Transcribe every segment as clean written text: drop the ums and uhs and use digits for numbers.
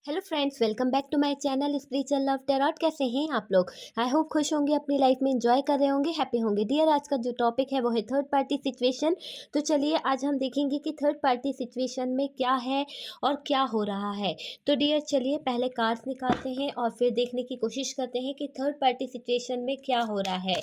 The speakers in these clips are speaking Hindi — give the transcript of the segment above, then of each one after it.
Hello friends, welcome back to my channel spiritual love tarot. कैसे हैं आप लोग? आई होप खुश होंगे, अपनी लाइफ में एंजॉय कर रहे होंगे, हैप्पी होंगे। डियर, आज का जो टॉपिक है वो है थर्ड पार्टी सिचुएशन। तो चलिए आज हम देखेंगे कि थर्ड पार्टी सिचुएशन में क्या है और क्या हो रहा है। तो डियर चलिए पहले कार्ड्स निकालते हैं और फिर देखने की कोशिश करते हैं कि थर्ड पार्टी सिचुएशन में क्या हो रहा है।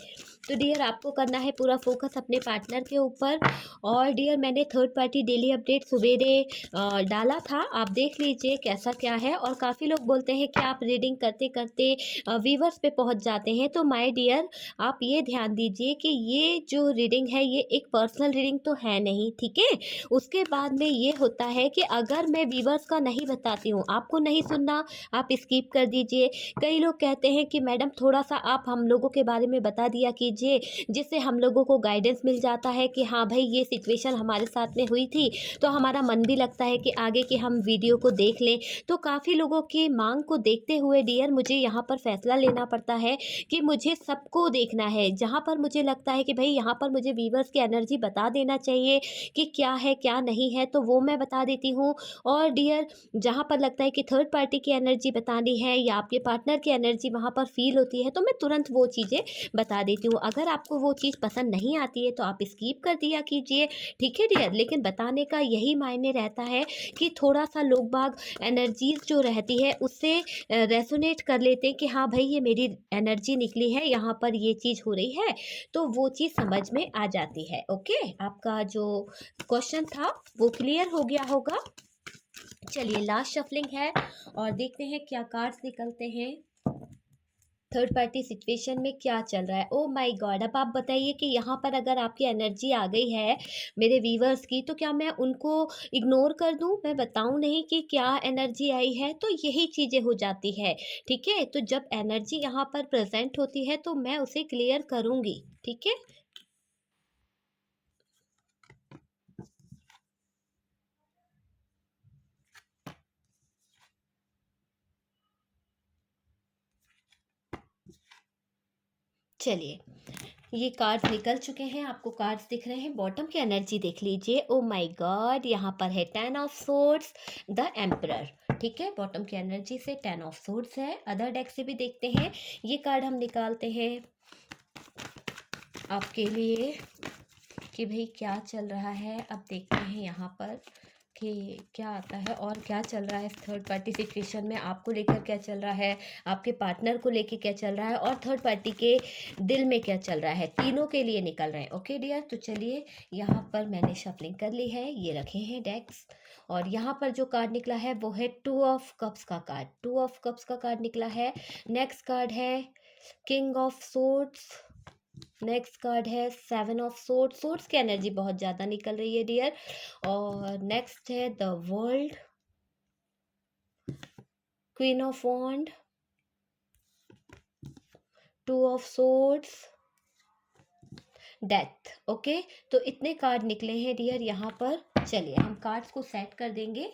तो डियर आपको करना है पूरा फोकस अपने पार्टनर के ऊपर। और डियर मैंने थर्ड पार्टी डेली अपडेट सवेरे डाला था, आप देख लीजिए कैसा क्या है। और काफ़ी लोग बोलते हैं कि आप रीडिंग करते करते वीवर्स पे पहुंच जाते हैं। तो माय डियर आप ये ध्यान दीजिए कि ये जो रीडिंग है ये एक पर्सनल रीडिंग तो है नहीं, ठीक है। उसके बाद में ये होता है कि अगर मैं वीवर्स का नहीं बताती हूँ, आपको नहीं सुनना, आप स्किप कर दीजिए। कई लोग कहते हैं कि मैडम थोड़ा सा आप हम लोगों के बारे में बता दिया कीजिए, जिससे हम लोगों को गाइडेंस मिल जाता है कि हाँ भाई ये सिचुएशन हमारे साथ में हुई थी, तो हमारा मन भी लगता है कि आगे की हम वीडियो को देख लें। तो काफ़ी लोगों की मांग को देखते हुए डियर मुझे यहाँ पर फैसला लेना पड़ता है कि मुझे सबको देखना है। जहाँ पर मुझे लगता है कि भाई यहाँ पर मुझे वीवर्स की एनर्जी बता देना चाहिए कि क्या है क्या नहीं है, तो वो मैं बता देती हूँ। और डियर जहाँ पर लगता है कि थर्ड पार्टी की एनर्जी बतानी है या आपके पार्टनर की एनर्जी वहाँ पर फील होती है, तो मैं तुरंत वो चीज़ें बता देती हूँ। अगर आपको वो चीज़ पसंद नहीं आती है तो आप स्किप कर दिया कीजिए, ठीक है डियर। लेकिन बताने का यही मायने रहता है कि थोड़ा सा लोग बाग एनर्जीज जो रहती है उससे रेसोनेट कर लेते हैं कि हाँ भाई ये मेरी एनर्जी निकली है, यहाँ पर ये चीज़ हो रही है, तो वो चीज़ समझ में आ जाती है। ओके, आपका जो क्वेश्चन था वो क्लियर हो गया होगा। चलिए लास्ट शफलिंग है और देखते हैं क्या कार्ड्स निकलते हैं। थर्ड पार्टी सिचुएशन में क्या चल रहा है? ओ माय गॉड, अब आप बताइए कि यहाँ पर अगर आपकी एनर्जी आ गई है मेरे व्यूवर्स की, तो क्या मैं उनको इग्नोर कर दूं? मैं बताऊं नहीं कि क्या एनर्जी आई है? तो यही चीज़ें हो जाती है, ठीक है। तो जब एनर्जी यहाँ पर प्रेजेंट होती है तो मैं उसे क्लियर करूंगी, ठीक है। चलिए ये कार्ड्स निकल चुके हैं, आपको कार्ड्स दिख रहे हैं। बॉटम की एनर्जी देख लीजिए। ओ माय गॉड, यहाँ पर है ten of swords, the emperor, ठीक है। बॉटम की एनर्जी से टेन ऑफ सोर्ड्स है। अदर डेक से भी देखते हैं, ये कार्ड हम निकालते हैं आपके लिए कि भाई क्या चल रहा है। अब देखते हैं यहाँ पर कि क्या आता है और क्या चल रहा है इस थर्ड पार्टी सिचुएशन में। आपको लेकर क्या चल रहा है, आपके पार्टनर को लेकर क्या चल रहा है और थर्ड पार्टी के दिल में क्या चल रहा है, तीनों के लिए निकल रहे हैं। ओके डियर, तो चलिए यहाँ पर मैंने शफलिंग कर ली है, ये रखे हैं डेक्स। और यहाँ पर जो कार्ड निकला है वो है टू ऑफ कप्स का कार्ड, टू ऑफ कप्स का कार्ड निकला है। नेक्स्ट कार्ड है king of swords. Next card है सेवन ऑफ सोर्ड्स, सोर्ड्स की एनर्जी बहुत ज़्यादा निकल रही है डियर। और नेक्स्ट है the world, queen of wand, two of swords, death. Okay, तो इतने कार्ड निकले हैं डियर यहाँ पर। चलिए हम कार्ड्स को सेट कर देंगे।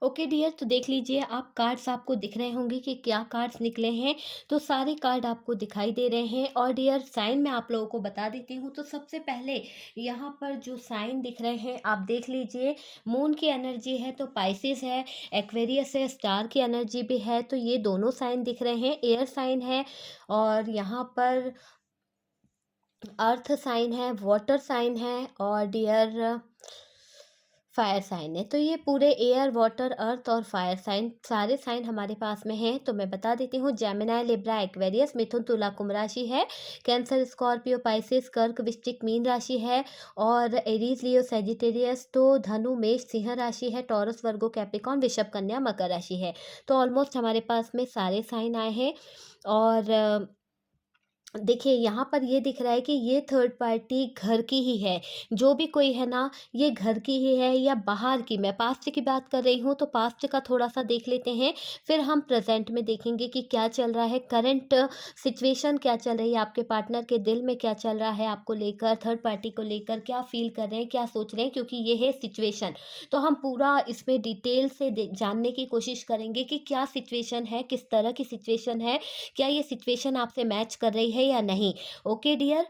ओके डियर, तो देख लीजिए आप, कार्ड्स आपको दिख रहे होंगे कि क्या कार्ड्स निकले हैं। तो सारे कार्ड आपको दिखाई दे रहे हैं। और डियर साइन मैं आप लोगों को बता देती हूँ। तो सबसे पहले यहाँ पर जो साइन दिख रहे हैं आप देख लीजिए। मून की एनर्जी है तो पाइसिस है, एक्वेरियस है, स्टार की एनर्जी भी है, तो ये दोनों साइन दिख रहे हैं। एयर साइन है और यहाँ पर अर्थ साइन है, वाटर साइन है और डियर फायर साइन है। तो ये पूरे एयर वाटर अर्थ और फायर साइन, सारे साइन हमारे पास में हैं। तो मैं बता देती हूँ, जेमिनाई, लिब्रा, एक्वेरियस, मिथुन, तुला, कुंभ राशि है। कैंसर, स्कॉर्पियो, पाइसेस, कर्क, वृश्चिक, मीन राशि है। और एरीज, लियो, सेजिटेरियस तो धनु, मेष, सिंह राशि है। टॉरस, वर्गो, कैप्रिकॉन, वृषभ, कन्या, मकर राशि है। तो ऑलमोस्ट हमारे पास में सारे साइन आए हैं। और देखिए यहाँ पर ये दिख रहा है कि ये थर्ड पार्टी घर की ही है। जो भी कोई है ना, ये घर की ही है या बाहर की। मैं पास्ट की बात कर रही हूँ तो पास्ट का थोड़ा सा देख लेते हैं, फिर हम प्रेजेंट में देखेंगे कि क्या चल रहा है, करंट सिचुएशन क्या चल रही है, आपके पार्टनर के दिल में क्या चल रहा है, आपको लेकर, थर्ड पार्टी को लेकर क्या फील कर रहे हैं, क्या सोच रहे हैं, क्योंकि ये है सिचुएशन। तो हम पूरा इसमें डिटेल से जानने की कोशिश करेंगे कि क्या सिचुएशन है, किस तरह की सिचुएशन है, क्या ये सिचुएशन आपसे मैच कर रही है या नहीं। ओके डियर,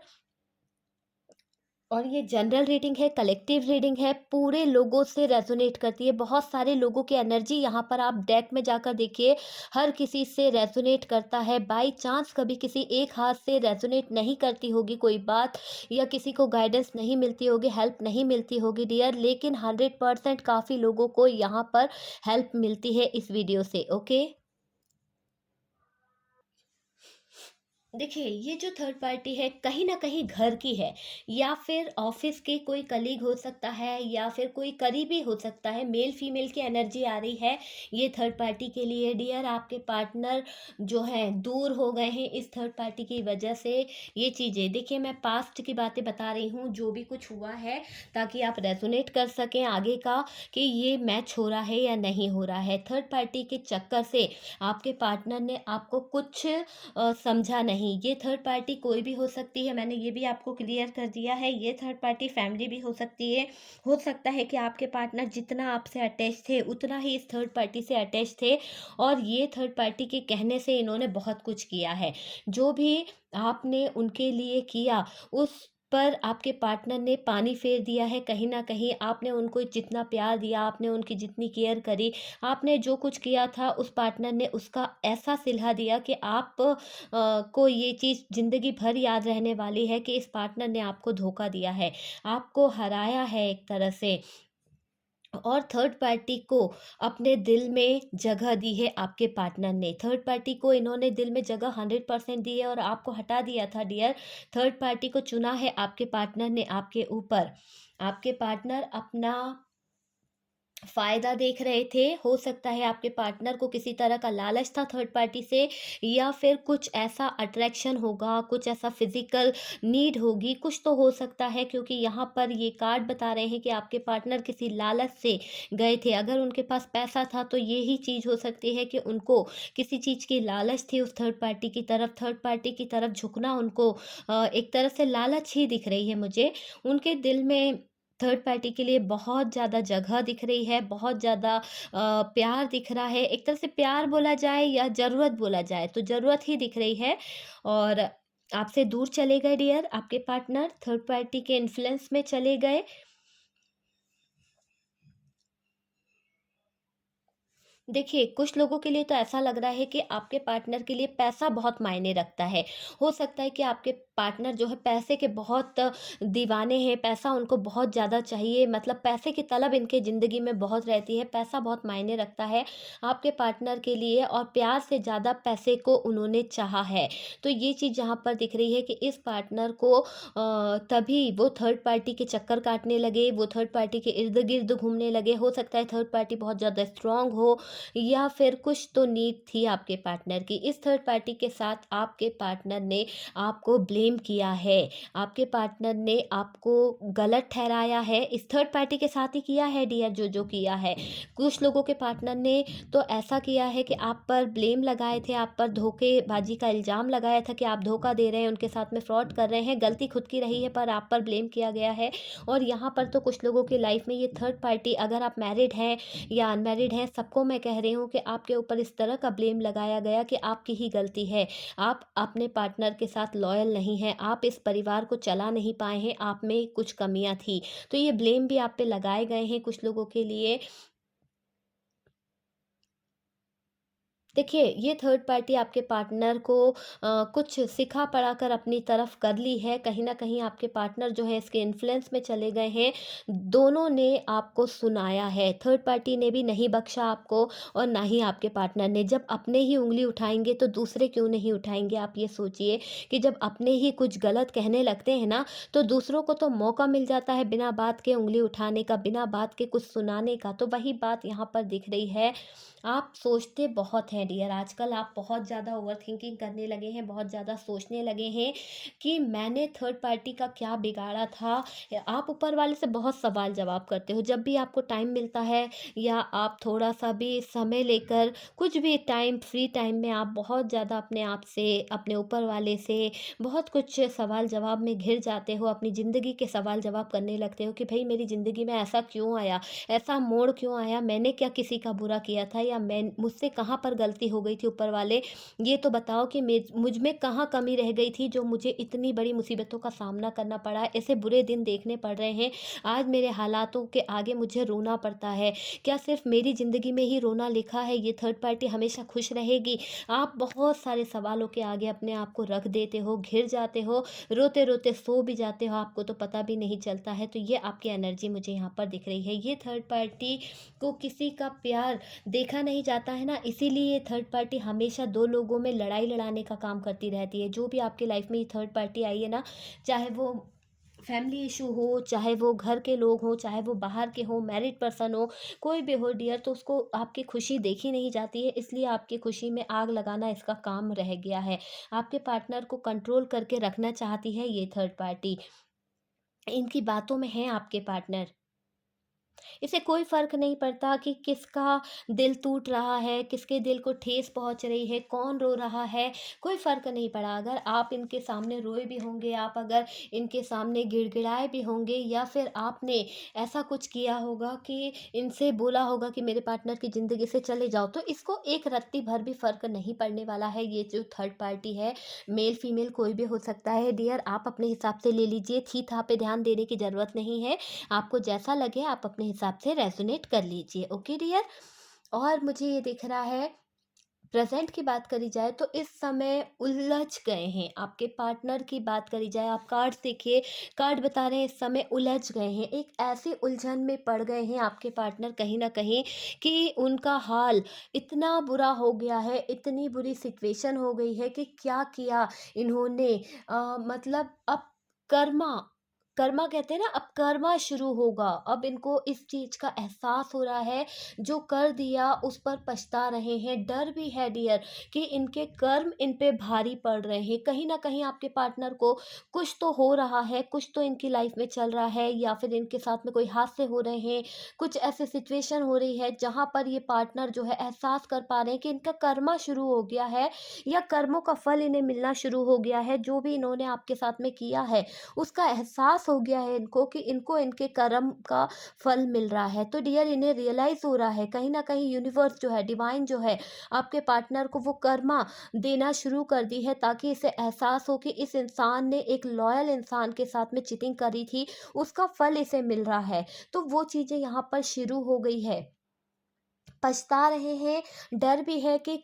और ये जनरल रीडिंग है, कलेक्टिव रीडिंग है, पूरे लोगों से रेज़ोनेट करती है। बहुत सारे लोगों की एनर्जी यहाँ पर आप डेक में जाकर देखिए, हर किसी से रेज़ोनेट करता है। बाय चांस कभी किसी एक हाथ से रेज़ोनेट नहीं करती होगी कोई बात, या किसी को गाइडेंस नहीं मिलती होगी, हेल्प नहीं मिलती होगी डियर, लेकिन 100% काफ़ी लोगों को यहाँ पर हेल्प मिलती है इस वीडियो से, ओके? देखिए, ये जो थर्ड पार्टी है कहीं न कहीं घर की है, या फिर ऑफ़िस के कोई कलीग हो सकता है, या फिर कोई करीबी हो सकता है। मेल फीमेल की एनर्जी आ रही है ये थर्ड पार्टी के लिए डियर। आपके पार्टनर जो हैं दूर हो गए हैं इस थर्ड पार्टी की वजह से। ये चीज़ें देखिए, मैं पास्ट की बातें बता रही हूँ जो भी कुछ हुआ है, ताकि आप रेज़ोनेट कर सकें आगे का कि ये मैच हो रहा है या नहीं हो रहा है। थर्ड पार्टी के चक्कर से आपके पार्टनर ने आपको कुछ समझा नहीं। ये थर्ड पार्टी कोई भी हो सकती है, मैंने ये भी आपको क्लियर कर दिया है। ये थर्ड पार्टी फैमिली भी हो सकती है। हो सकता है कि आपके पार्टनर जितना आपसे अटैच थे, उतना ही इस थर्ड पार्टी से अटैच थे, और ये थर्ड पार्टी के कहने से इन्होंने बहुत कुछ किया है। जो भी आपने उनके लिए किया, उस पर आपके पार्टनर ने पानी फेर दिया है कहीं न कहीं। आपने उनको जितना प्यार दिया, आपने उनकी जितनी केयर करी, आपने जो कुछ किया था, उस पार्टनर ने उसका ऐसा सिलहा दिया कि आप को ये चीज़ ज़िंदगी भर याद रहने वाली है कि इस पार्टनर ने आपको धोखा दिया है, आपको हराया है एक तरह से। और थर्ड पार्टी को अपने दिल में जगह दी है आपके पार्टनर ने। थर्ड पार्टी को इन्होंने दिल में जगह 100% दी है, और आपको हटा दिया था डियर। थर्ड पार्टी को चुना है आपके पार्टनर ने आपके ऊपर। आपके पार्टनर अपना फ़ायदा देख रहे थे। हो सकता है आपके पार्टनर को किसी तरह का लालच था थर्ड पार्टी से, या फिर कुछ ऐसा अट्रैक्शन होगा, कुछ ऐसा फ़िज़िकल नीड होगी, कुछ तो हो सकता है, क्योंकि यहाँ पर ये कार्ड बता रहे हैं कि आपके पार्टनर किसी लालच से गए थे। अगर उनके पास पैसा था तो ये ही चीज़ हो सकती है कि उनको किसी चीज़ की लालच थी उस थर्ड पार्टी की तरफ झुकना उनको एक तरह से लालच ही दिख रही है मुझे। उनके दिल में थर्ड पार्टी के लिए बहुत ज़्यादा जगह दिख रही है, बहुत ज़्यादा प्यार दिख रहा है। एक तरह से प्यार बोला जाए या ज़रूरत बोला जाए, तो ज़रूरत ही दिख रही है। और आपसे दूर चले गए डियर आपके पार्टनर, थर्ड पार्टी के इन्फ्लुएंस में चले गए। देखिए, कुछ लोगों के लिए तो ऐसा लग रहा है कि आपके पार्टनर के लिए पैसा बहुत मायने रखता है। हो सकता है कि आपके पार्टनर जो है पैसे के बहुत दीवाने हैं, पैसा उनको बहुत ज़्यादा चाहिए, मतलब पैसे की तलब इनके ज़िंदगी में बहुत रहती है, पैसा बहुत मायने रखता है आपके पार्टनर के लिए, और प्यार से ज़्यादा पैसे को उन्होंने चाहा है। तो ये चीज़ यहाँ पर दिख रही है कि इस पार्टनर को तभी वो थर्ड पार्टी के चक्कर काटने लगे, वो थर्ड पार्टी के इर्द-गिर्द घूमने लगे। हो सकता है थर्ड पार्टी बहुत ज़्यादा स्ट्रॉन्ग हो, या फिर कुछ तो नीड थी आपके पार्टनर की। इस थर्ड पार्टी के साथ आपके पार्टनर ने आपको ब्लेम किया है। आपके पार्टनर ने आपको गलत ठहराया है। इस थर्ड पार्टी के साथ ही किया है डियर, जो किया है। कुछ लोगों के पार्टनर ने तो ऐसा किया है कि आप पर ब्लेम लगाए थे, आप पर धोखेबाजी का इल्ज़ाम लगाया था कि आप धोखा दे रहे हैं, उनके साथ में फ्रॉड कर रहे हैं। गलती खुद की रही है, पर आप पर ब्लेम किया गया है। और यहाँ पर तो कुछ लोगों की लाइफ़ में ये थर्ड पार्टी, अगर आप मैरिड हैं या अनमैरिड हैं, सबको मैं कह रही हूँ कि आपके ऊपर इस तरह का ब्लेम लगाया गया कि आपकी ही गलती है। आप अपने पार्टनर के साथ लॉयल नहीं हैं, आप इस परिवार को चला नहीं पाए हैं, आप में कुछ कमियाँ थी। तो ये ब्लेम भी आप पे लगाए गए हैं कुछ लोगों के लिए। देखिए, ये थर्ड पार्टी आपके पार्टनर को कुछ सिखा-पढ़ा कर अपनी तरफ कर ली है। कहीं न कहीं आपके पार्टनर जो है इसके इन्फ्लुएंस में चले गए हैं। दोनों ने आपको सुनाया है, थर्ड पार्टी ने भी नहीं बख्शा आपको, और ना ही आपके पार्टनर ने। जब अपने ही उँगली उठाएँगे तो दूसरे क्यों नहीं उठाएँगे? आप ये सोचिए कि जब अपने ही कुछ गलत कहने लगते हैं ना, तो दूसरों को तो मौका मिल जाता है बिना बात के उँगली उठाने का, बिना बात के कुछ सुनाने का। तो वही बात यहाँ पर दिख रही है। आप सोचते बहुत हैं डियर, आजकल आप बहुत ज़्यादा ओवरथिंकिंग करने लगे हैं, बहुत ज़्यादा सोचने लगे हैं कि मैंने थर्ड पार्टी का क्या बिगाड़ा था। आप ऊपर वाले से बहुत सवाल जवाब करते हो जब भी आपको टाइम मिलता है, या आप थोड़ा सा भी समय लेकर कुछ भी टाइम, फ्री टाइम में आप बहुत ज़्यादा अपने आप से, अपने ऊपर वाले से बहुत कुछ सवाल जवाब में घिर जाते हो, अपनी ज़िंदगी के सवाल जवाब करने लगते हो कि भाई मेरी ज़िंदगी में ऐसा क्यों आया, ऐसा मोड़ क्यों आया, मैंने क्या किसी का बुरा किया था, या मैं मुझसे कहाँ पर गलती गलती हो गई थी ऊपर वाले, ये तो बताओ कि मुझ में कहाँ कमी रह गई थी जो मुझे इतनी बड़ी मुसीबतों का सामना करना पड़ा, ऐसे बुरे दिन देखने पड़ रहे हैं, आज मेरे हालातों के आगे मुझे रोना पड़ता है। क्या सिर्फ़ मेरी ज़िंदगी में ही रोना लिखा है, ये थर्ड पार्टी हमेशा खुश रहेगी? आप बहुत सारे सवालों के आगे अपने आप को रख देते हो, घिर जाते हो, रोते-रोते सो भी जाते हो, आपको तो पता भी नहीं चलता है। तो ये आपकी एनर्जी मुझे यहाँ पर दिख रही है। ये थर्ड पार्टी को किसी का प्यार देखा नहीं जाता है ना, इसीलिए ये थर्ड पार्टी हमेशा 2 लोगों में लड़ाई लड़ाने का काम करती रहती है। जो भी आपकी लाइफ़ में ये थर्ड पार्टी आई है ना, चाहे वो फैमिली इशू हो, चाहे वो घर के लोग हों, चाहे वो बाहर के हों, मैरिड पर्सन हो, कोई भी हो डियर, तो उसको आपकी खुशी देखी नहीं जाती है, इसलिए आपकी खुशी में आग लगाना इसका काम रह गया है। आपके पार्टनर को कंट्रोल करके रखना चाहती है ये थर्ड पार्टी। इनकी बातों में हैं आपके पार्टनर। इसे कोई फ़र्क नहीं पड़ता कि किसका दिल टूट रहा है, किसके दिल को ठेस पहुँच रही है, कौन रो रहा है, कोई फ़र्क नहीं पड़ा। अगर आप इनके सामने रोए भी होंगे, आप अगर इनके सामने गिड़गिड़ाए भी होंगे, या फिर आपने ऐसा कुछ किया होगा कि इनसे बोला होगा कि मेरे पार्टनर की ज़िंदगी से चले जाओ, तो इसको एक रत्ती भर भी फ़र्क नहीं पड़ने वाला है। ये जो थर्ड पार्टी है, मेल फीमेल कोई भी हो सकता है डियर, आप अपने हिसाब से ले लीजिए, थी-था पे ध्यान देने की ज़रूरत नहीं है। आपको जैसा लगे आप अपने हिसाब से रेज़ोनेट कर लीजिए, ओके डियर? और मुझे ये दिख रहा है, प्रेज़ेंट की बात करी जाए तो इस समय उलझ गए हैं, आपके पार्टनर की बात करी जाए, आप कार्ड्स देखिए, कार्ड बता रहे हैं इस समय उलझ गए हैं, एक ऐसी उलझन में पड़ गए हैं आपके पार्टनर कहीं न कहीं कि उनका हाल इतना बुरा हो गया है, इतनी बुरी सिचुएशन हो गई है कि क्या किया इन्होंने, मतलब अब कर्मा कर्मा कहते हैं ना, अब कर्मा शुरू होगा। अब इनको इस चीज़ का एहसास हो रहा है, जो कर दिया उस पर पछता रहे हैं। डर भी है डियर कि इनके कर्म इन पे भारी पड़ रहे हैं। कहीं न कहीं आपके पार्टनर को कुछ तो हो रहा है, कुछ तो इनकी लाइफ़ में चल रहा है, या फिर इनके साथ में कोई हादसे हो रहे हैं, कुछ ऐसी सिचुएशन हो रही है जहाँ पर ये पार्टनर जो है एहसास कर पा रहे हैं कि इनका कर्मा शुरू हो गया है, या कर्मों का फल इन्हें मिलना शुरू हो गया है। जो भी इन्होंने आपके साथ में किया है, उसका एहसास हो गया है इनको कि इनको इनके कर्म का फल मिल रहा है। तो डियर, इन्हें रियलाइज़ हो रहा है, कहीं न कहीं यूनिवर्स जो है, डिवाइन जो है, आपके पार्टनर को वो कर्मा देना शुरू कर दी है, ताकि इसे एहसास हो कि इस इंसान ने एक लॉयल इंसान के साथ में चीटिंग करी थी, उसका फल इसे मिल रहा है। तो वो चीज़ें यहाँ पर शुरू हो गई है। पछता रहे हैं, डर भी है कि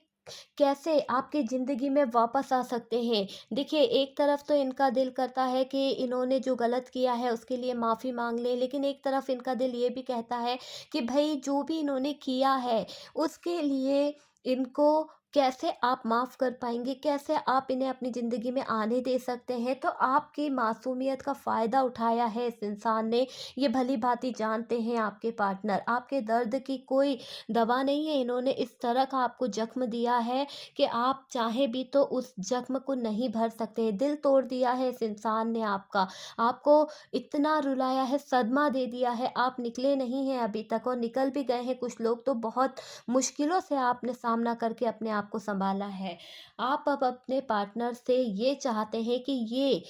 कैसे आपकी ज़िंदगी में वापस आ सकते हैं। देखिए, एक तरफ तो इनका दिल करता है कि इन्होंने जो गलत किया है उसके लिए माफ़ी माँग लें, लेकिन एक तरफ इनका दिल ये भी कहता है कि भई जो भी इन्होंने किया है, उसके लिए इनको कैसे आप माफ़ कर पाएँगे? कैसे आप इन्हें अपनी ज़िंदगी में आने दे सकते हैं? तो आपकी मासूमियत का फ़ायदा उठाया है इस इंसान ने, ये भली-भाँति जानते हैं आपके पार्टनर। आपके दर्द की कोई दवा नहीं है, इन्होंने इस तरह का आपको ज़ख्म दिया है कि आप चाहें भी तो उस ज़ख्म को नहीं भर सकते। दिल तोड़ दिया है इस इंसान ने आपका, आपको इतना रुलाया है, सदमा दे दिया है, आप निकले नहीं हैं अभी तक, और निकल भी गए हैं कुछ लोग तो बहुत मुश्किलों से आपने सामना करके अपने आप को सँभाला है। आप अब अपने पार्टनर से ये चाहते हैं कि ये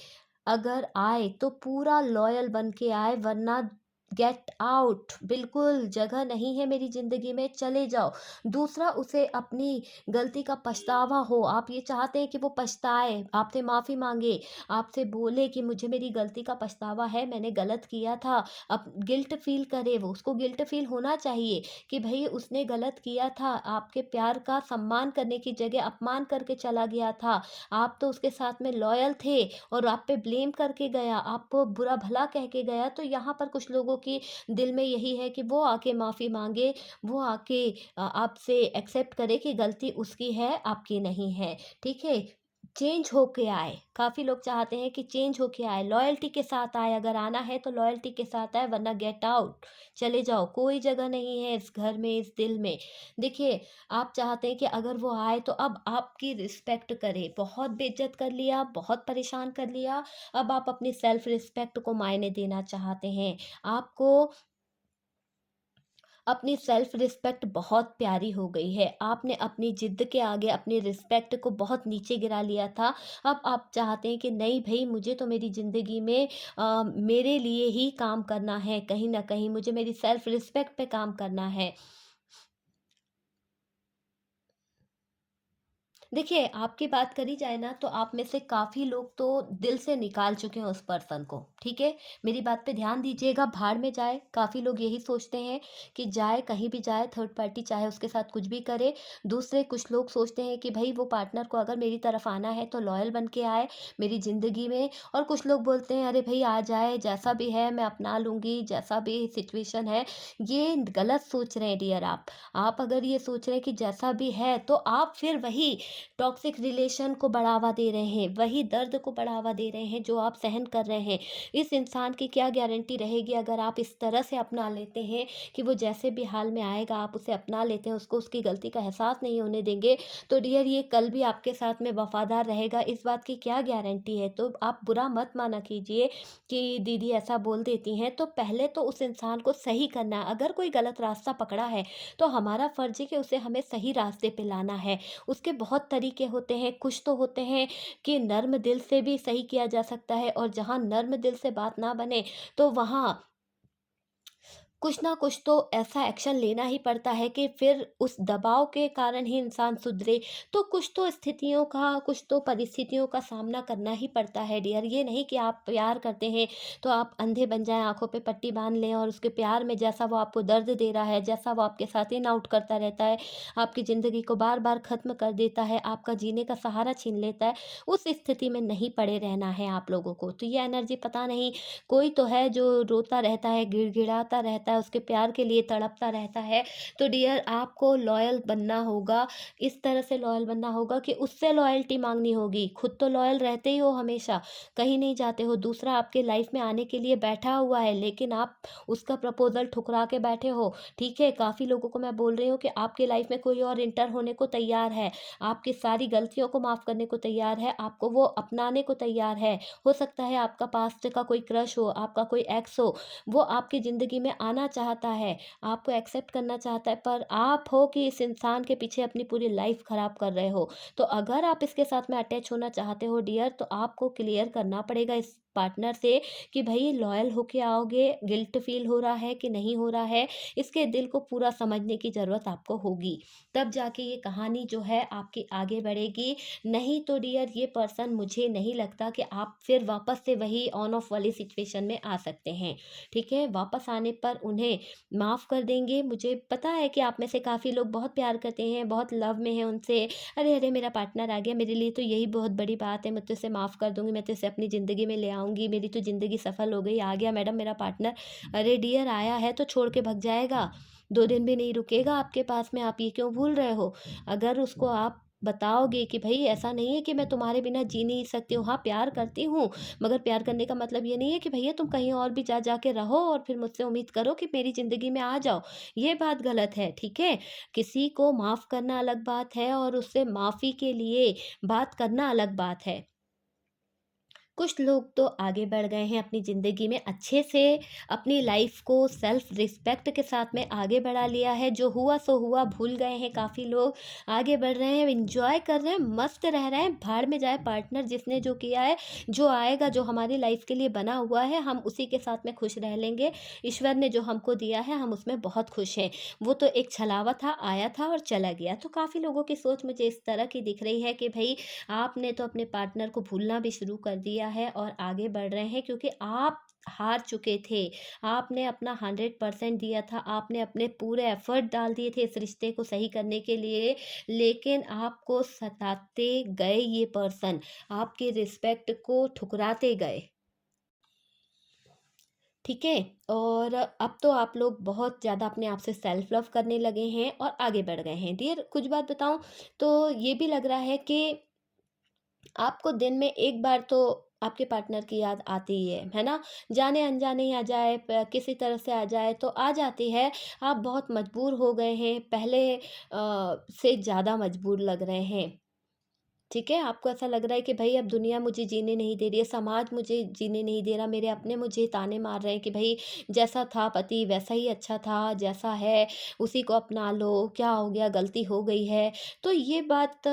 अगर आए तो पूरा लॉयल बन के आए, वरना गेट आउट, बिल्कुल जगह नहीं है मेरी ज़िंदगी में, चले जाओ। दूसरा, उसे अपनी गलती का पछतावा हो, आप ये चाहते हैं कि वो पछताए, आपसे माफ़ी माँगे, आपसे बोले कि मुझे मेरी गलती का पछतावा है, मैंने गलत किया था। अब गिल्ट फ़ील करे वो, उसको गिल्ट फ़ील होना चाहिए कि भई उसने गलत किया था, आपके प्यार का सम्मान करने की जगह अपमान करके चला गया था। आप तो उसके साथ में लॉयल थे और आप पे ब्लेम करके गया, आपको बुरा-भला कह के गया। तो यहाँ पर कुछ लोगों की दिल में यही है कि वो आके माफ़ी माँगे, वो आके आपसे एक्सेप्ट करे कि गलती उसकी है, आपकी नहीं है, ठीक है? चेंज होके आए, काफ़ी लोग चाहते हैं कि चेंज होके आए, लॉयल्टी के साथ आए, अगर आना है तो लॉयल्टी के साथ आए, वरना गेट आउट, चले जाओ, कोई जगह नहीं है इस घर में, इस दिल में। देखिए, आप चाहते हैं कि अगर वो आए तो अब आपकी रिस्पेक्ट करे, बहुत बेइज़्ज़त कर लिया, बहुत परेशान कर लिया, अब आप अपनी सेल्फ रिस्पेक्ट को मायने देना चाहते हैं। आपको अपनी सेल्फ रिस्पेक्ट बहुत प्यारी हो गई है। आपने अपनी ज़िद के आगे अपनी रिस्पेक्ट को बहुत नीचे गिरा लिया था। अब आप चाहते हैं कि नहीं भई, मुझे तो मेरी ज़िंदगी में मेरे लिए ही काम करना है, कहीं न कहीं मुझे मेरी सेल्फ रिस्पेक्ट पे काम करना है। देखिए, आपकी बात करी जाए ना तो आप में से काफ़ी लोग तो दिल से निकाल चुके हैं उस पर्सन को, ठीक है? मेरी बात पे ध्यान दीजिएगा, भाड़ में जाए, काफ़ी लोग यही सोचते हैं कि जाए, कहीं भी जाए, थर्ड पार्टी चाहे उसके साथ कुछ भी करे। दूसरे कुछ लोग सोचते हैं कि भई वो पार्टनर को अगर मेरी तरफ आना है तो लॉयल बन के आए मेरी ज़िंदगी में, और कुछ लोग बोलते हैं अरे भई आ जाए, जैसा भी है मैं अपना लूँगी, जैसा भी सिचुएशन है। ये गलत सोच रहे हैं डियर आप। आप अगर ये सोच रहे हैं कि जैसा भी है तो आप फिर वही टॉक्सिक रिलेशन को बढ़ावा दे रहे हैं, वही दर्द को बढ़ावा दे रहे हैं जो आप सहन कर रहे हैं। इस इंसान की क्या गारंटी रहेगी अगर आप इस तरह से अपना लेते हैं कि वो जैसे भी हाल में आएगा आप उसे अपना लेते हैं, उसको उसकी गलती का एहसास नहीं होने देंगे, तो डियर ये कल भी आपके साथ में वफ़ादार रहेगा, इस बात की क्या गारंटी है? तो आप बुरा मत माना कीजिए कि दीदी ऐसा बोल देती हैं, तो पहले तो उस इंसान को सही करना है। अगर कोई गलत रास्ता पकड़ा है, तो हमारा फ़र्ज़ है कि उसे हमें सही रास्ते पे लाना है। उसके बहुत तरीके होते हैं, कुछ तो होते हैं कि नर्म दिल से भी सही किया जा सकता है, और जहाँ नर्म दिल से बात ना बने तो वहाँ कुछ ना कुछ तो ऐसा एक्शन लेना ही पड़ता है कि फिर उस दबाव के कारण ही इंसान सुधरे। तो कुछ तो स्थितियों का, कुछ तो परिस्थितियों का सामना करना ही पड़ता है डियर। ये नहीं कि आप प्यार करते हैं तो आप अंधे बन जाएँ, आँखों पे पट्टी बाँध लें और उसके प्यार में जैसा वो आपको दर्द दे रहा है, जैसा वो आपके साथ इन आउट करता रहता है, आपकी ज़िंदगी को बार-बार ख़त्म कर देता है, आपका जीने का सहारा छीन लेता है, उस स्थिति में नहीं पड़े रहना है आप लोगों को। तो ये एनर्जी पता नहीं, कोई तो है जो रोता रहता है, गिड़गिड़ाता रहता है, उसके प्यार के लिए तड़पता रहता है। तो डियर आपको लॉयल बनना होगा, इस तरह से लॉयल बनना होगा कि उससे लॉयल्टी माँगनी होगी। खुद तो लॉयल रहते ही हो हमेशा, कहीं नहीं जाते हो। दूसरा आपके लाइफ़ में आने के लिए बैठा हुआ है, लेकिन आप उसका प्रपोज़ल ठुकरा के बैठे हो, ठीक है? काफ़ी लोगों को मैं बोल रही हूँ कि आपकी लाइफ़ में कोई और एंटर होने को तैयार है, आपकी सारी गलतियों को माफ़ करने को तैयार है, आपको वो अपनाने को तैयार है। हो सकता है आपका पास्ट का कोई क्रश हो, आपका कोई एक्स हो, वो आपकी ज़िंदगी में आना चाहता है, आपको एक्सेप्ट करना चाहता है, पर आप हो कि इस इंसान के पीछे अपनी पूरी लाइफ़ ख़राब कर रहे हो। तो अगर आप इसके साथ में अटैच होना चाहते हो डियर, तो आपको क्लियर करना पड़ेगा इस पार्टनर से कि भई लॉयल होके आओगे, गिल्ट फ़ील हो रहा है कि नहीं हो रहा है, इसके दिल को पूरा समझने की ज़रूरत आपको होगी। तब जाके ये कहानी जो है आपकी आगे बढ़ेगी। नहीं तो डियर ये पर्सन मुझे नहीं लगता कि आप फिर वापस से वही ऑन ऑफ वाली सिचुएशन में आ सकते हैं, ठीक है? वापस आने पर उन्हें माफ़ कर देंगे। मुझे पता है कि आप में से काफ़ी लोग बहुत प्यार करते हैं, बहुत लव में हैं उनसे। अरे, अरे मेरा पार्टनर आ गया, मेरे लिए तो यही बहुत बड़ी बात है, मैं तो इसे माफ़ कर दूँगी, मैं तो इसे अपनी ज़िंदगी में ले आऊँगी, मेरी तो ज़िंदगी सफल हो गई, आ गया मैडम मेरा पार्टनर। अरे डियर आया है तो छोड़ के भग जाएगा, 2 दिन भी नहीं रुकेगा आपके पास में, आप ये क्यों भूल रहे हो? अगर उसको आप बताओगे कि भई ऐसा नहीं है कि मैं तुम्हारे बिना जी नहीं सकती हूँ, हाँ प्यार करती हूँ, मगर प्यार करने का मतलब ये नहीं है कि भैया तुम कहीं और भी जा के रहो और फिर मुझसे उम्मीद करो कि मेरी ज़िंदगी में आ जाओ। ये बात गलत है, ठीक है? किसी को माफ़ करना अलग बात है और उससे माफ़ी के लिए बात करना अलग बात है। कुछ लोग तो आगे बढ़ गए हैं अपनी ज़िंदगी में अच्छे से, अपनी लाइफ को सेल्फ रिस्पेक्ट के साथ में आगे बढ़ा लिया है। जो हुआ सो हुआ, भूल गए हैं काफ़ी लोग, आगे बढ़ रहे हैं, एन्जॉय कर रहे हैं, मस्त रह रहे हैं। भाड़ में जाए पार्टनर जिसने जो किया है, जो आएगा, जो हमारी लाइफ के लिए बना हुआ है, हम उसी के साथ में खुश रह लेंगे। ईश्वर ने जो हमको दिया है, हम उसमें बहुत खुश हैं। वो तो एक छलावा था, आया था और चला गया। तो काफ़ी लोगों की सोच मुझे इस तरह की दिख रही है कि भई आपने तो अपने पार्टनर को भूलना भी शुरू कर दिया है और आगे बढ़ रहे हैं, क्योंकि आप हार चुके थे। आपने अपना 100% दिया था, आपने अपने पूरे एफ़र्ट डाल दिए थे इस रिश्ते को सही करने के लिए, लेकिन आपको सताते गए ये पर्सन, आपके रिस्पेक्ट को ठुकराते गए। ठीक है? और अब तो आप लोग बहुत ज़्यादा अपने आप से सेल्फ लव करने लगे हैं और आगे बढ़ गए हैं। डियर कुछ बात बताऊँ तो ये भी लग रहा है कि आपको दिन में एक बार तो आपके पार्टनर की याद आती ही है ना? जाने-अनजाने ही आ जाए, प किसी तरह से आ जाए तो आ जाती है। आप बहुत मजबूर हो गए हैं, पहले से ज़्यादा मजबूर लग रहे हैं। ठीक है? आपको ऐसा लग रहा है कि भई अब दुनिया मुझे जीने नहीं दे रही है, समाज मुझे जीने नहीं दे रहा, मेरे अपने मुझे ताने मार रहे हैं कि भई जैसा था पति वैसा ही अच्छा था, जैसा है उसी को अपना लो, क्या हो गया गलती हो गई है। तो ये बात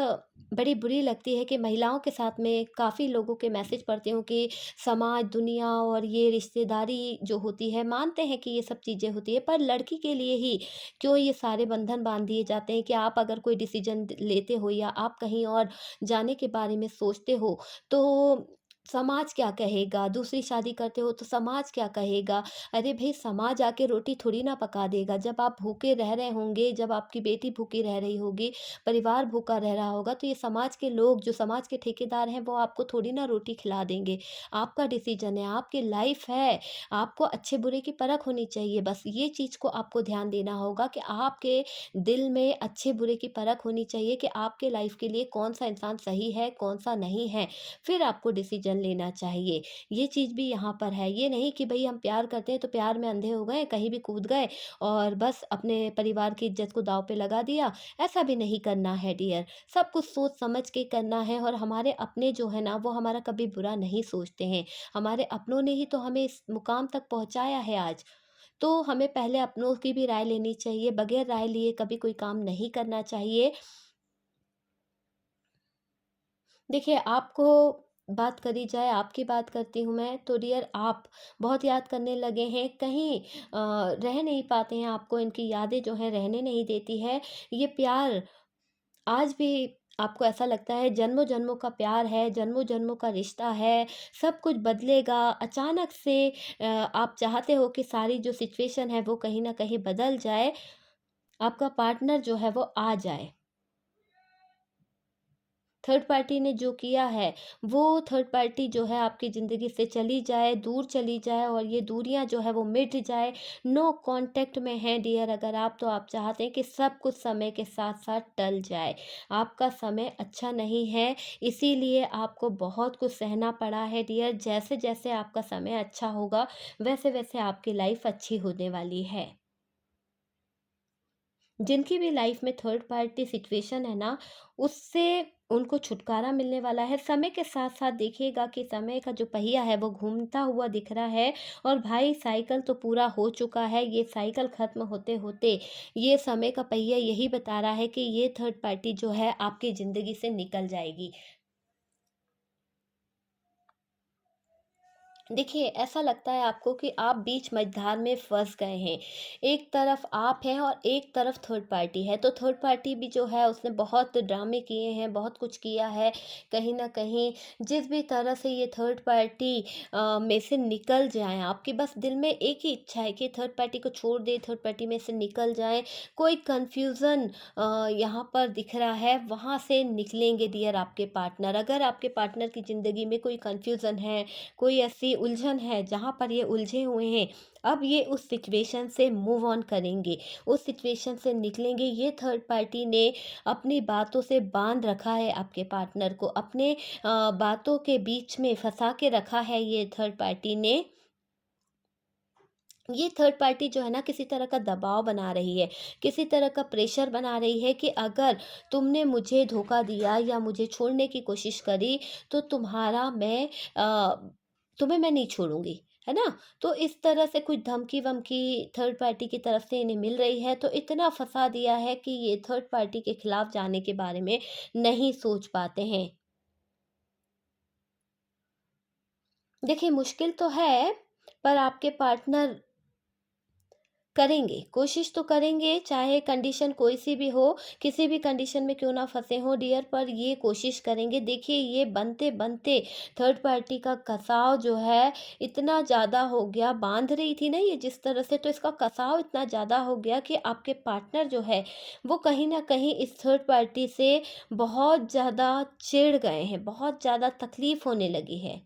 बड़ी बुरी लगती है कि महिलाओं के साथ में काफ़ी लोगों के मैसेज पढ़ती हूँ कि समाज, दुनिया और ये रिश्तेदारी जो होती है, मानते हैं कि ये सब चीज़ें होती हैं, पर लड़की के लिए ही क्यों ये सारे बंधन बाँध दिए जाते हैं कि आप अगर कोई डिसीज़न लेते हो या आप कहीं और जाने के बारे में सोचते हो, तो समाज क्या कहेगा? दूसरी शादी करते हो तो समाज क्या कहेगा? अरे भई, समाज आके रोटी थोड़ी ना पका देगा। जब आप भूखे रह रहे होंगे, जब आपकी बेटी भूखी रह रही होगी, परिवार भूखा रह रहा होगा, तो ये समाज के लोग जो समाज के ठेकेदार हैं वो आपको थोड़ी ना रोटी खिला देंगे। आपका डिसीजन है, आपकी लाइफ है, आपको अच्छे बुरे की परख होनी चाहिए। बस ये चीज़ को आपको ध्यान देना होगा कि आपके दिल में अच्छे बुरे की परख होनी चाहिए कि आपके लाइफ के लिए कौन सा इंसान सही है, कौन सा नहीं है, फिर आपको डिसीजन लेना चाहिए। ये चीज़ भी यहाँ पर है, ये नहीं कि भई हम प्यार करते हैं तो प्यार में अंधे हो गए, कहीं भी कूद गए और बस अपने परिवार की इज्जत को दाँव पे लगा दिया। ऐसा भी नहीं करना है डियर। सब कुछ सोच समझ के करना है और हमारे अपने जो है ना वो हमारा कभी बुरा नहीं सोचते हैं। हमारे अपनों ने ही तो हमें इस मुकाम तक पहुँचाया है आज। तो हमें पहले अपनों की भी राय लेनी चाहिए, बगैर राय लिए कभी कोई काम नहीं करना चाहिए। देखिए, आपको बात करी जाए, आपकी बात करती हूँ मैं, तो डियर आप बहुत याद करने लगे हैं, कहीं रह नहीं पाते हैं, आपको इनकी यादें जो हैं रहने नहीं देती है। ये प्यार आज भी आपको ऐसा लगता है जन्मों-जन्मों का प्यार है, जन्मों-जन्मों का रिश्ता है, सब कुछ बदलेगा। अचानक से आप चाहते हो कि सारी जो सिचुएशन है वो कहीं न कहीं बदल जाए, आपका पार्टनर जो है वो आ जाए। थर्ड पार्टी ने जो किया है, वो थर्ड पार्टी जो है आपकी ज़िंदगी से चली जाए, दूर चली जाए और ये दूरियाँ जो है वो मिट जाए। नो कॉन्टैक्ट में हैं डियर अगर आप, तो आप चाहते हैं कि सब कुछ समय के साथ-साथ टल जाए। आपका समय अच्छा नहीं है, इसीलिए आपको बहुत कुछ सहना पड़ा है डियर। जैसे-जैसे आपका समय अच्छा होगा, वैसे-वैसे आपकी लाइफ़ अच्छी होने वाली है। जिनकी भी लाइफ में थर्ड पार्टी सिचुएशन है ना, उससे उनको छुटकारा मिलने वाला है। समय के साथ-साथ देखिएगा कि समय का जो पहिया है वो घूमता हुआ दिख रहा है और भाई साइकिल तो पूरा हो चुका है। ये साइकिल खत्म होते-होते ये समय का पहिया यही बता रहा है कि ये थर्ड पार्टी जो है आपकी ज़िंदगी से निकल जाएगी। देखिए, ऐसा लगता है आपको कि आप बीच मझधार में फँस गए हैं। एक तरफ आप हैं और एक तरफ थर्ड पार्टी है। तो थर्ड पार्टी भी जो है उसने बहुत ड्रामे किए हैं, बहुत कुछ किया है। कहीं न कहीं जिस भी तरह से ये थर्ड पार्टी में से निकल जाएँ, आपके बस दिल में एक ही इच्छा है कि थर्ड पार्टी को छोड़ दें, थर्ड पार्टी में से निकल जाएँ। कोई कन्फ्यूज़न यहाँ पर दिख रहा है, वहाँ से निकलेंगे डियर आपके पार्टनर। अगर आपके पार्टनर की ज़िंदगी में कोई कन्फ्यूज़न है, कोई ऐसी उलझन है जहाँ पर ये उलझे हुए हैं, अब ये उस सिचुएशन से मूव ऑन करेंगे, उस सिचुएशन से निकलेंगे। ये थर्ड पार्टी ने अपनी बातों से बांध रखा है आपके पार्टनर को, अपने बातों के बीच में फंसा के रखा है ये थर्ड पार्टी ने। ये थर्ड पार्टी जो है ना किसी तरह का दबाव बना रही है, किसी तरह का प्रेशर बना रही है कि अगर तुमने मुझे धोखा दिया या मुझे छोड़ने की कोशिश करी तो तुम्हें मैं नहीं छोड़ूँगी, है ना? तो इस तरह से कुछ धमकी-वमकी थर्ड पार्टी की तरफ से इन्हें मिल रही है, तो इतना फँसा दिया है कि ये थर्ड पार्टी के खिलाफ जाने के बारे में नहीं सोच पाते हैं। देखिए, मुश्किल तो है, पर आपके पार्टनर करेंगे, कोशिश तो करेंगे, चाहे कंडीशन कोई-सी भी हो, किसी भी कंडीशन में क्यों ना फँसे हों डियर, पर ये कोशिश करेंगे। देखिए, ये बनते-बनते थर्ड पार्टी का कसाव जो है इतना ज़्यादा हो गया, बाँध रही थी ना ये जिस तरह से, तो इसका कसाव इतना ज़्यादा हो गया कि आपके पार्टनर जो है, वो कहीं न कहीं इस थर्ड पार्टी से बहुत ज़्यादा चिढ़ गए हैं, बहुत ज़्यादा तकलीफ़ होने लगी है।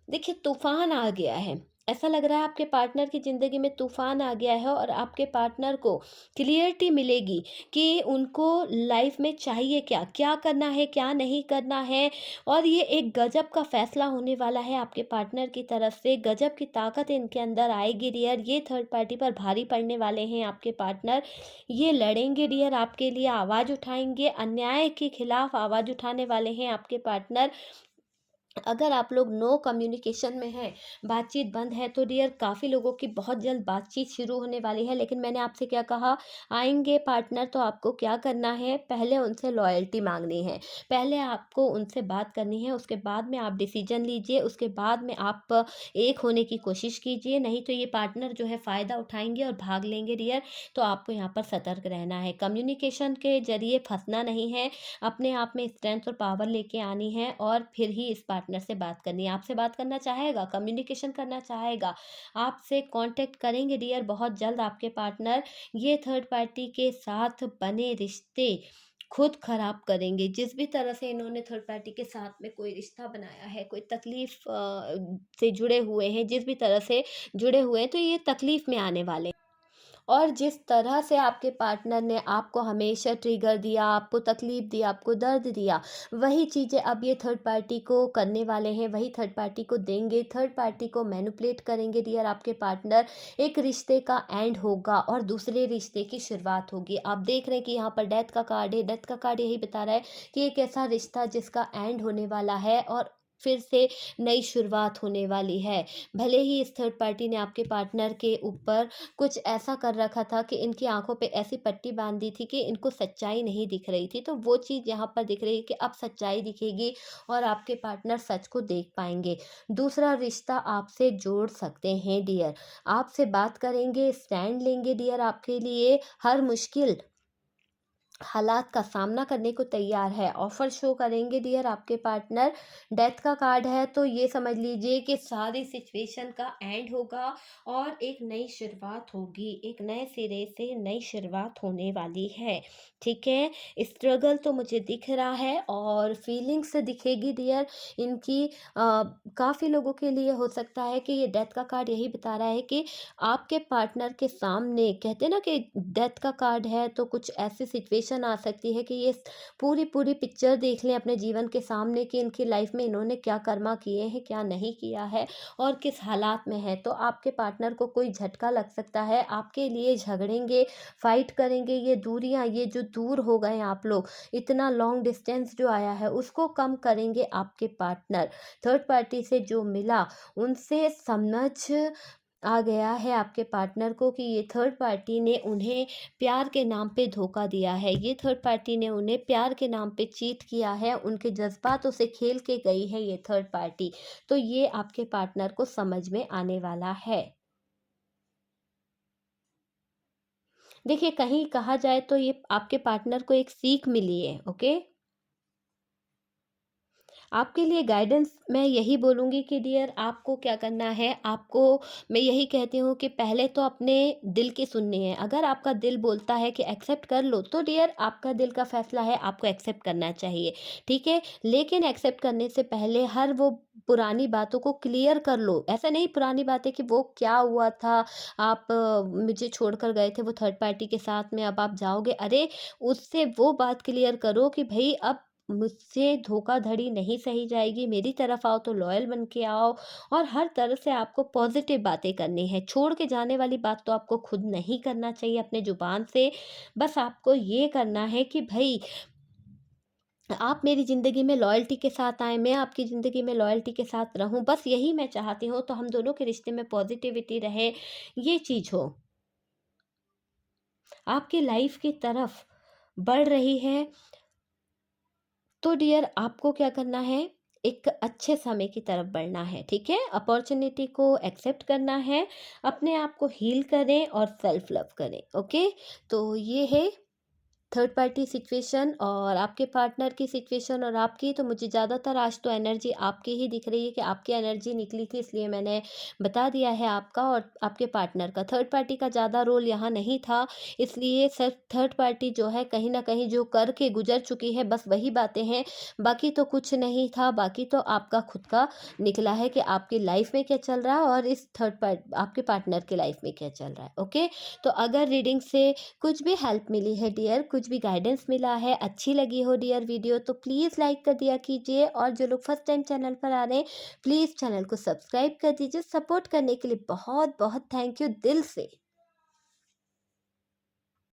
देखिए, तूफ़ान आ गया है। ऐसा लग रहा है आपके पार्टनर की ज़िंदगी में तूफ़ान आ गया है और आपके पार्टनर को क्लियरिटी मिलेगी कि उनको लाइफ़ में चाहिए क्या? क्या करना है, क्या नहीं करना है, और ये एक गज़ब का फ़ैसला होने वाला है आपके पार्टनर की तरफ से। गज़ब की ताकत इनके अंदर आएगी डियर। ये थर्ड पार्टी पर भारी पड़ने वाले हैं आपके पार्टनर। ये लड़ेंगे डियर आपके लिए, आवाज़ उठाएँगे, अन्याय के खिलाफ़ आवाज़ उठाने वाले हैं आपके पार्टनर। अगर आप लोग नो कम्युनिकेशन में हैं, बातचीत बंद है, तो डियर काफ़ी लोगों की बहुत जल्द बातचीत शुरू होने वाली है। लेकिन मैंने आपसे क्या कहा, आएँगे पार्टनर तो आपको क्या करना है, पहले उनसे लॉयल्टी माँगनी है। पहले आपको उनसे बात करनी है, उसके बाद में आप डिसीज़न लीजिए, उसके बाद में आप एक होने की कोशिश कीजिए। नहीं तो ये पार्टनर जो है फ़ायदा उठाएँगे और भाग लेंगे डियर, तो आपको यहाँ पर सतर्क रहना है। कम्युनिकेशन के ज़रिए फँसना नहीं है, अपने आप में स्ट्रेंथ और पावर लेके आनी है और फिर ही इस पार्टनर से बात करनी है। आपसे बात करना चाहेगा, कम्युनिकेशन करना चाहेगा, आपसे कांटेक्ट करेंगे डियर बहुत जल्द आपके पार्टनर। ये थर्ड पार्टी के साथ बने रिश्ते खुद खराब करेंगे। जिस भी तरह से इन्होंने थर्ड पार्टी के साथ में कोई रिश्ता बनाया है, कोई तकलीफ से जुड़े हुए हैं, जिस भी तरह से जुड़े हुए हैं, तो ये तकलीफ में आने वाले हैं। और जिस तरह से आपके पार्टनर ने आपको हमेशा ट्रिगर दिया, आपको तकलीफ़ दी, आपको दर्द दिया, वही चीज़ें अब ये थर्ड पार्टी को करने वाले हैं, वही थर्ड पार्टी को देंगे, थर्ड पार्टी को मैनिपुलेट करेंगे डियर आपके पार्टनर। एक रिश्ते का एंड होगा और दूसरे रिश्ते की शुरुआत होगी। आप देख रहे हैं कि यहाँ पर डेथ का कार्ड है, डेथ का कार्ड यही बता रहा है कि एक ऐसा रिश्ता जिसका एंड होने वाला है और फिर से नई शुरुआत होने वाली है। भले ही इस थर्ड पार्टी ने आपके पार्टनर के ऊपर कुछ ऐसा कर रखा था कि इनकी आँखों पे ऐसी पट्टी बाँध दी थी कि इनको सच्चाई नहीं दिख रही थी। तो वो चीज़ यहाँ पर दिख रही है कि अब सच्चाई दिखेगी और आपके पार्टनर सच को देख पाएँगे। दूसरा रिश्ता आपसे जोड़ सकते हैं डियर। आपसे बात करेंगे, स्टैंड लेंगे डियर आपके लिए, हर मुश्किल हालात का सामना करने को तैयार है। ऑफ़र शो करेंगे डियर आपके पार्टनर। डेथ का कार्ड है तो ये समझ लीजिए कि सारी सिचुएशन का एंड होगा और एक नई शुरुआत होगी। एक नए सिरे से नई शुरुआत होने वाली है। ठीक है? स्ट्रगल तो मुझे दिख रहा है और फीलिंग्स दिखेगी डियर इनकी। काफ़ी लोगों के लिए हो सकता है कि ये डेथ का कार्ड यही बता रहा है कि आपके पार्टनर के सामने कहते हैं ना कि डेथ का कार्ड है तो कुछ ऐसी सिचुएशन आ सकती है कि ये पूरी पूरी पिक्चर देख लें अपने जीवन के सामने कि इनकी लाइफ में इन्होंने क्या कर्मा किए हैं, क्या नहीं किया है और किस हालात में है। तो आपके पार्टनर को कोई झटका लग सकता है, आपके लिए झगड़ेंगे, फाइट करेंगे। ये दूरियां, ये जो दूर हो गए आप लोग, इतना लॉन्ग डिस्टेंस जो आया है उसको कम करेंगे आपके पार्टनर। थर्ड पार्टी से जो मिला उनसे समझ आ गया है आपके पार्टनर को कि ये थर्ड पार्टी ने उन्हें प्यार के नाम पे धोखा दिया है। ये थर्ड पार्टी ने उन्हें प्यार के नाम पे चीट किया है, उनके जज़्बातों से खेल के गई है ये थर्ड पार्टी। तो ये आपके पार्टनर को समझ में आने वाला है। देखिए, कहीं कहा जाए तो ये आपके पार्टनर को एक सीख मिली है, ओके? आपके लिए गाइडेंस मैं यही बोलूँगी कि डियर आपको क्या करना है, आपको मैं यही कहती हूँ कि पहले तो अपने दिल की सुननी है। अगर आपका दिल बोलता है कि एक्सेप्ट कर लो, तो डियर आपका दिल का फैसला है, आपको एक्सेप्ट करना चाहिए, ठीक है? लेकिन एक्सेप्ट करने से पहले हर वो पुरानी बातों को क्लियर कर लो। ऐसा नहीं पुरानी बातें कि वो क्या हुआ था, आप मुझे छोड़कर गए थे वो थर्ड पार्टी के साथ में, अब आप जाओगे। अरे! उससे वो बात क्लियर करो कि भई अब मुझसे धोखाधड़ी नहीं सही जाएगी, मेरी तरफ आओ तो लॉयल बन के आओ और हर तरह से आपको पॉज़िटिव बातें करनी है। छोड़ के जाने वाली बात तो आपको खुद नहीं करना चाहिए अपने ज़ुबान से। बस आपको ये करना है कि भई आप मेरी ज़िंदगी में लॉयल्टी के साथ आएँ, मैं आपकी ज़िंदगी में लॉयल्टी के साथ रहूँ, बस यही मैं चाहती हूँ। तो हम दोनों के रिश्ते में पॉज़िटिविटी रहे, ये चीज़ हो। आपकी लाइफ़ की तरफ बढ़ रही है तो डियर आपको क्या करना है, एक अच्छे समय की तरफ बढ़ना है, ठीक है? अपॉर्च्युनिटी को एक्सेप्ट करना है, अपने आप को हील करें और सेल्फ लव करें, ओके? तो ये है थर्ड पार्टी सिचुएशन और आपके पार्टनर की सिचुएशन और आपकी। तो मुझे ज़्यादातर आज तो एनर्जी आपकी ही दिख रही है कि आपकी एनर्जी निकली थी, इसलिए मैंने बता दिया है आपका और आपके पार्टनर का। थर्ड पार्टी का ज़्यादा रोल यहाँ नहीं था, इसलिए सिर्फ थर्ड पार्टी जो है कहीं न कहीं जो करके गुज़र चुकी है बस वही बातें हैं, बाकी तो कुछ नहीं था। बाकी तो आपका खुद का निकला है कि आपकी लाइफ़ में क्या चल रहा है और इस थर्ड पार्ट आपके पार्टनर की लाइफ़ में क्या चल रहा है, ओके? तो अगर रीडिंग से कुछ भी हेल्प मिली है डियर, कुछ भी गाइडेंस मिला है, अच्छी लगी हो डियर वीडियो, तो प्लीज़ लाइक कर दिया कीजिए और जो लोग फर्स्ट टाइम चैनल पर आ रहे हैं, प्लीज़ चैनल को सब्सक्राइब कर दीजिए। सपोर्ट करने के लिए बहुत-बहुत थैंक यू दिल से।